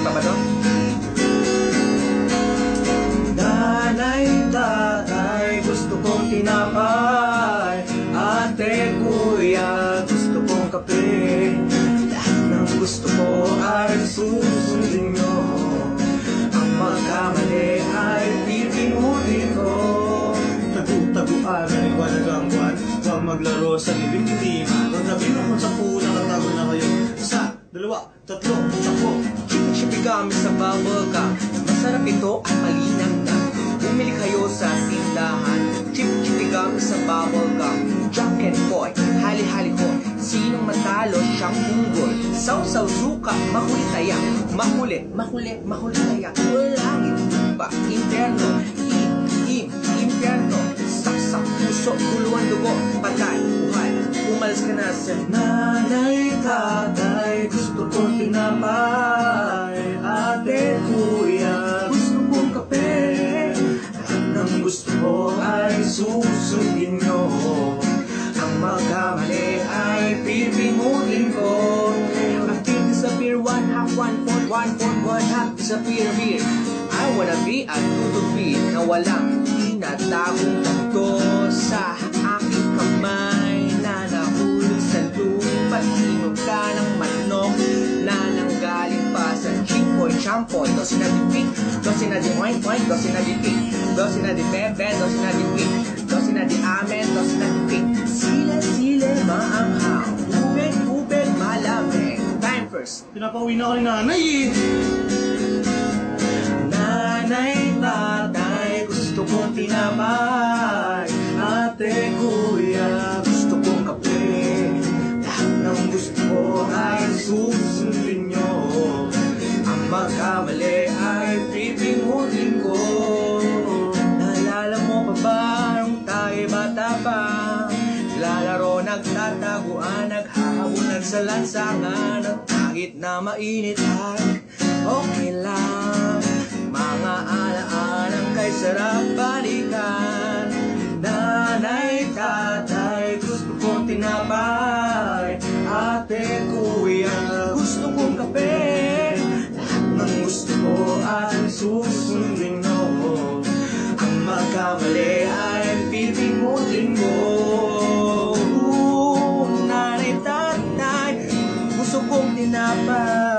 pa ba doon? Nanay, tatay, gusto kong tinapay. Ate, kuya, gusto kong kape. Lahat ng gusto ko ay susundin nyo. Ang magkamali ay pipinutin ko. Tagu-taguan, naliwanag ang buwan. Huwag maglaro sa libing-libing. Kagabi naman sa puna, katago na kayo. Isa, dalawa, tatlo, takbo. Chipi-chipi kami sa bubble gum. Masarap ito at malinang na. Bumili kayo sa tindahan. Chipi-chipi kami sa bubble gum. Drunk and boy, hali-hali ho. Sinong matalo siyang bunggol. Saw-saw suka, mahuli taya. Mahuli taya. Langit, lupa, impyerno. Impyerno. Saksak, puso, tuluan dugo. Patay, buhay. Umalis ka na sa Nanay, tatay, gusto kong tinapay. Ate, kuya, gusto kong kape. Lahat ng gusto ko ay susundin nyo. Ang magkamali ay pipinutin ko. Active disappear, one half, one half disappear here. I wanna be a tutupi na walang tinatagong ganto sa aking kamay na nahulog sa lupa. Hinog ka ng manok na nanggaling pa sa champoy. Dosi na di pink, dosi na di wine, dosi na di pink, dosi na di bebe, dosi na di pink, dosi na di amen, dosi na di pink. Sile, maanghang, ubed, malamig. Time first. Pinapauwi na ako ni nanay eh. Nanay, tatay, gusto kong tinapay. Ate, kuya, gusto kong kape. Lahat ng gusto ko ay susundin nyo. Ang magkamali ay pipinutin ko. Naalala mo pa ba nung tayo bata pa? Lalaro, nagtataguan, naghahabulan sa lansangan. At kahit na mainit ay okay lang. Mga alaalang kay sarap balikan. Nanay, tatay, gusto kong tinapay. Ate, kuya, gusto kong kape. Lahat ng gusto ko ay susundin mo. Ang magkamali ay pipinutin mo. Nanay, tatay, gusto kong tinapay.